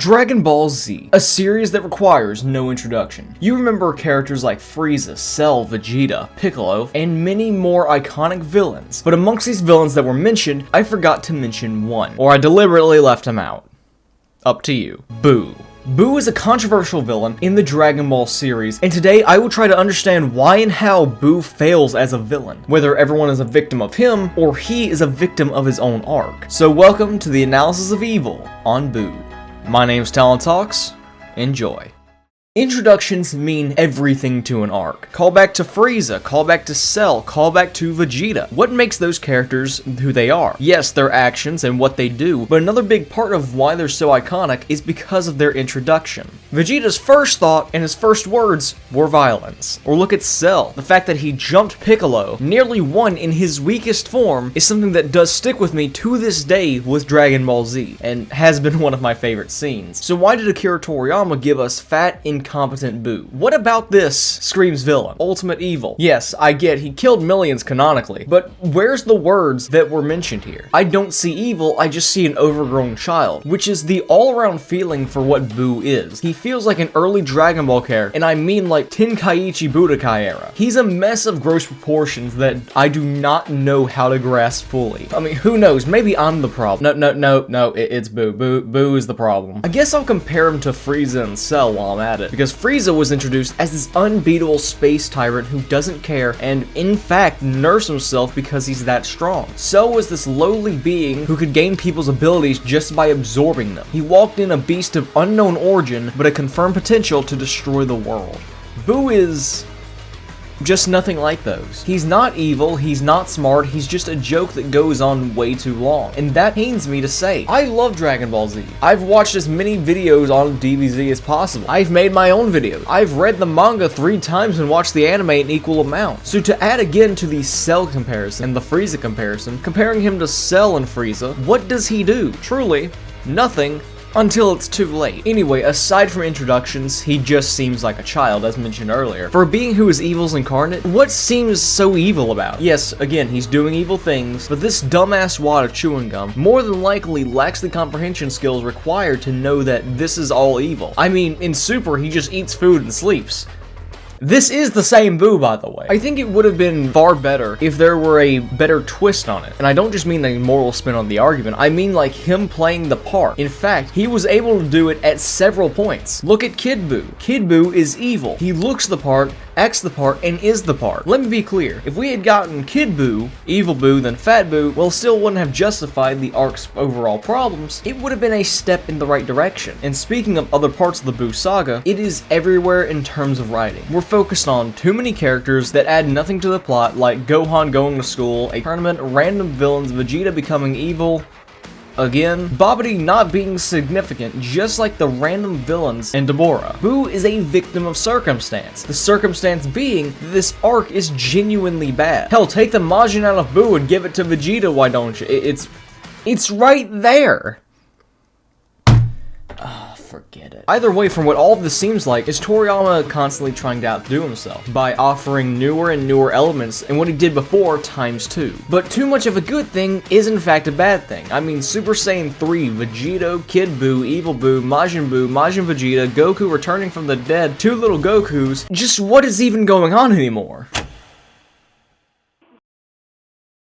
Dragon Ball Z, a series that requires no introduction. You remember characters like Frieza, Cell, Vegeta, Piccolo, and many more iconic villains, but amongst these villains that were mentioned, I forgot to mention one, or I deliberately left him out. Up to you. Boo. Boo is a controversial villain in the Dragon Ball series, and today I will try to understand why and how Boo fails as a villain, whether everyone is a victim of him, or he is a victim of his own arc. So welcome to the analysis of evil on Boo. My name's Talon Talks. Enjoy. Introductions mean everything to an arc. Call back to Frieza, call back to Cell, call back to Vegeta. What makes those characters who they are? Yes, their actions and what they do, but another big part of why they're so iconic is because of their introduction. Vegeta's first thought and his first words were violence. Or look at Cell. The fact that he jumped Piccolo, nearly won in his weakest form, is something that does stick with me to this day with Dragon Ball Z, and has been one of my favorite scenes. So why did Akira Toriyama give us fat, incompetent Boo? What about this screams villain? Ultimate evil. Yes, I get he killed millions canonically, but where's the words that were mentioned here? I don't see evil, I just see an overgrown child, which is the all-around feeling for what Boo is. He feels like an early Dragon Ball character, and I mean like Tenkaichi Budokai era. He's a mess of gross proportions that I do not know how to grasp fully. I mean, who knows? Maybe I'm the problem. No, it's Boo. Boo is the problem. I guess I'll compare him to Frieza and Cell while I'm at it, because Frieza was introduced as this unbeatable space tyrant who doesn't care and, in fact, nerfs himself because he's that strong. Cell was this lowly being who could gain people's abilities just by absorbing them. He walked in a beast of unknown origin, but a confirmed potential to destroy the world. Boo is just nothing like those. He's not evil, he's not smart, he's just a joke that goes on way too long. And that pains me to say. I love Dragon Ball Z. I've watched as many videos on DBZ as possible. I've made my own videos. I've read the manga 3 times and watched the anime in equal amount. So to add again to the Cell comparison and the Frieza comparison, comparing him to Cell and Frieza, what does he do? Truly, nothing. Until it's too late. Anyway, aside from introductions, he just seems like a child, as mentioned earlier. For a being who is evil's incarnate, what seems so evil about? Yes, again, he's doing evil things, but this dumbass wad of chewing gum more than likely lacks the comprehension skills required to know that this is all evil. I mean, in Super, he just eats food and sleeps. This is the same Boo, by the way. I think it would have been far better if there were a better twist on it. And I don't just mean a moral spin on the argument, I mean like him playing the part. In fact, he was able to do it at several points. Look at Kid Boo. Kid Boo is evil. He looks the part, acts the part, and is the part. Let me be clear. If we had gotten Kid Boo, Evil Boo, then Fat Boo, well, still wouldn't have justified the arc's overall problems. It would have been a step in the right direction. And speaking of other parts of the Boo saga, it is everywhere in terms of writing. We're focused on too many characters that add nothing to the plot, like Gohan going to school, a tournament, random villains, Vegeta becoming evil again, Babidi not being significant, just like the random villains and Deborah. Boo is a victim of circumstance. The circumstance being that this arc is genuinely bad. Hell, take the Majin out of Boo and give it to Vegeta, why don't you? It's right there. Forget it. Either way, from what all of this seems like, is Toriyama constantly trying to outdo himself by offering newer and newer elements and what he did before times 2. But too much of a good thing is in fact a bad thing. I mean, Super Saiyan 3, Vegito, Kid Boo, Evil Boo, Majin Vegeta, Goku returning from the dead, 2 little Gokus. Just what is even going on anymore?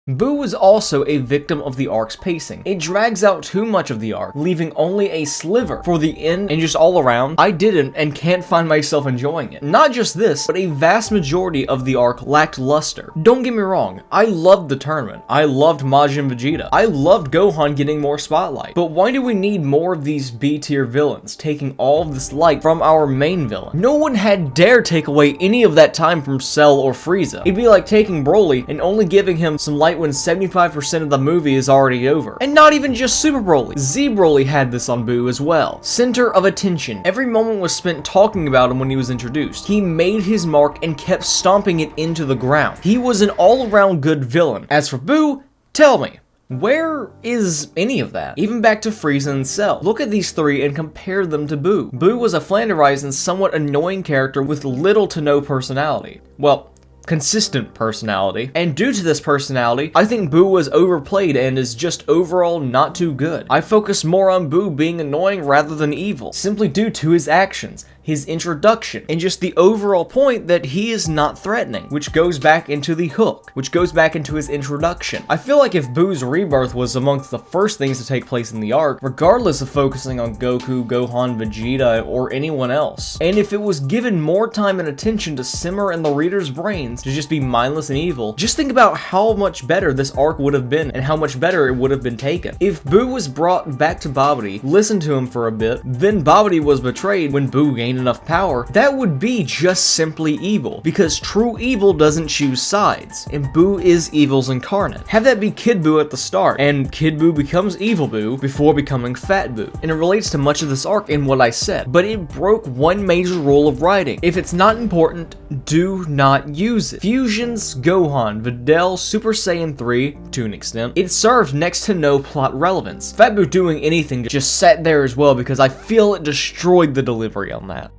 Boo was also a victim of the arc's pacing. It drags out too much of the arc, leaving only a sliver for the end, and just all around, I didn't and can't find myself enjoying it. Not just this, but a vast majority of the arc lacked luster. Don't get me wrong, I loved the tournament. I loved Majin Vegeta. I loved Gohan getting more spotlight. But why do we need more of these B-tier villains, taking all of this light from our main villain? No one had dare take away any of that time from Cell or Frieza. It'd be like taking Broly and only giving him some light when 75% of the movie is already over. And not even just Super Broly. Z Broly had this on Boo as well. Center of attention. Every moment was spent talking about him when he was introduced. He made his mark and kept stomping it into the ground. He was an all-around good villain. As for Boo, tell me, where is any of that? Even back to Frieza and Cell. Look at these 3 and compare them to Boo. Boo was a flanderized and somewhat annoying character with little to no personality. Well, consistent personality. And due to this personality, I think Boo was overplayed and is just overall not too good. I focus more on Boo being annoying rather than evil, simply due to his actions, his introduction, and just the overall point that he is not threatening, which goes back into the hook, which goes back into his introduction. I feel like if Boo's rebirth was amongst the first things to take place in the arc, regardless of focusing on Goku, Gohan, Vegeta, or anyone else, and if it was given more time and attention to simmer in the reader's brains to just be mindless and evil, just think about how much better this arc would have been and how much better it would have been taken. If Boo was brought back to Babidi, listened to him for a bit, then Babidi was betrayed when Boo gained enough power, that would be just simply evil, because true evil doesn't choose sides, and Boo is evil's incarnate. Have that be Kid Boo at the start, and Kid Boo becomes Evil Boo before becoming Fat Boo, and it relates to much of this arc in what I said, but it broke one major rule of writing. If it's not important, do not use it. Fusions, Gohan, Videl, Super Saiyan 3, to an extent, it served next to no plot relevance. Fat Boo doing anything just sat there as well because I feel it destroyed the delivery on that.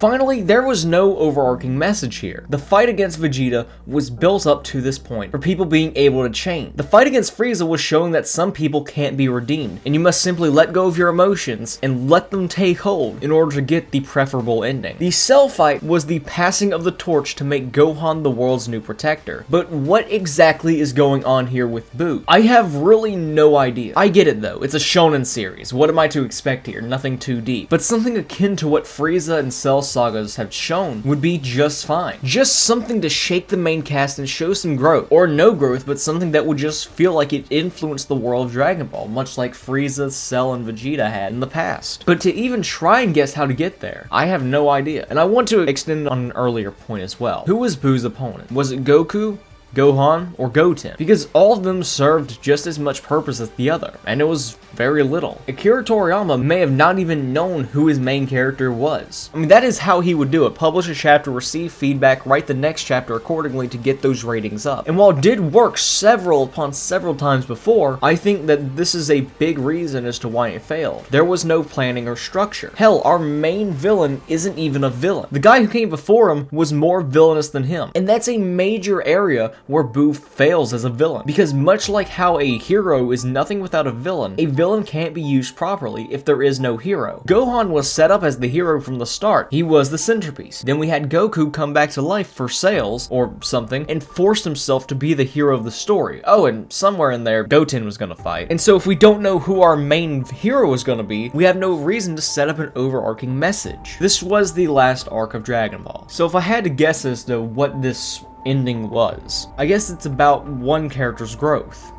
Finally, there was no overarching message here. The fight against Vegeta was built up to this point for people being able to change. The fight against Frieza was showing that some people can't be redeemed, and you must simply let go of your emotions and let them take hold in order to get the preferable ending. The Cell fight was the passing of the torch to make Gohan the world's new protector. But what exactly is going on here with Boo? I have really no idea. I get it though, it's a shonen series. What am I to expect here? Nothing too deep. But something akin to what Frieza and Cell sagas have shown would be just fine. Just something to shake the main cast and show some growth, or no growth, but something that would just feel like it influenced the world of Dragon Ball, much like Frieza, Cell, and Vegeta had in the past. But to even try and guess how to get there, I have no idea. And I want to extend on an earlier point as well. Who was Boo's opponent? Was it Goku, Gohan, or Goten? Because all of them served just as much purpose as the other, and it was very little. Akira Toriyama may have not even known who his main character was. I mean, that is how he would do it. Publish a chapter, receive feedback, write the next chapter accordingly to get those ratings up. And while it did work several times before, I think that this is a big reason as to why it failed. There was no planning or structure. Hell, our main villain isn't even a villain. The guy who came before him was more villainous than him. And that's a major area where Boo fails as a villain. Because much like how a hero is nothing without a villain can't be used properly if there is no hero. Gohan was set up as the hero from the start. He was the centerpiece. Then we had Goku come back to life for sales or something and forced himself to be the hero of the story. Oh, and somewhere in there, Goten was gonna fight. And so if we don't know who our main hero is gonna be, we have no reason to set up an overarching message. This was the last arc of Dragon Ball. So if I had to guess as to what this ending was, I guess it's about one character's growth.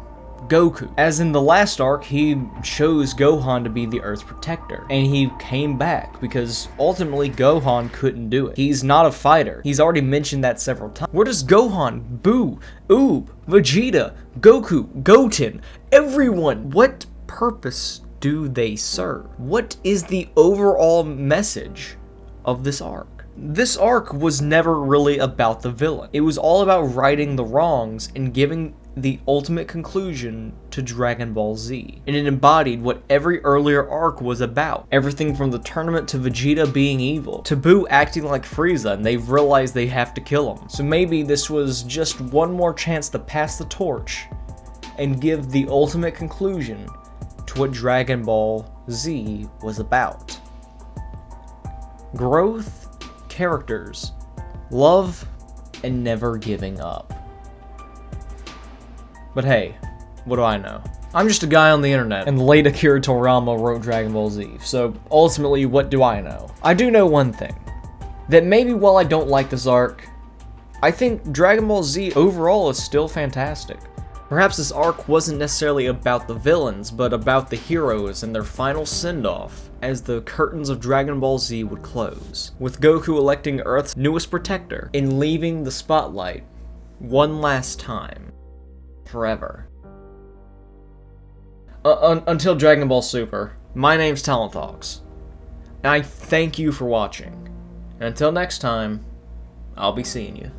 Goku. As in the last arc, he chose Gohan to be the Earth's protector, and he came back because ultimately Gohan couldn't do it. He's not a fighter. He's already mentioned that several times. Where does Gohan, Boo, Oob, Vegeta, Goku, Goten, everyone, what purpose do they serve? What is the overall message of this arc? This arc was never really about the villain. It was all about righting the wrongs and giving the ultimate conclusion to Dragon Ball Z. And it embodied what every earlier arc was about. Everything from the tournament to Vegeta being evil, to Boo acting like Frieza and they've realized they have to kill him. So maybe this was just one more chance to pass the torch and give the ultimate conclusion to what Dragon Ball Z was about. Growth, characters, love, and never giving up. But hey, what do I know? I'm just a guy on the internet, and late Akira Toriyama wrote Dragon Ball Z, so ultimately, what do I know? I do know one thing, that maybe while I don't like this arc, I think Dragon Ball Z overall is still fantastic. Perhaps this arc wasn't necessarily about the villains, but about the heroes and their final send-off as the curtains of Dragon Ball Z would close, with Goku electing Earth's newest protector and leaving the spotlight one last time. Forever. Until Dragon Ball Super, my name's Talon, and I thank you for watching. And until next time, I'll be seeing you.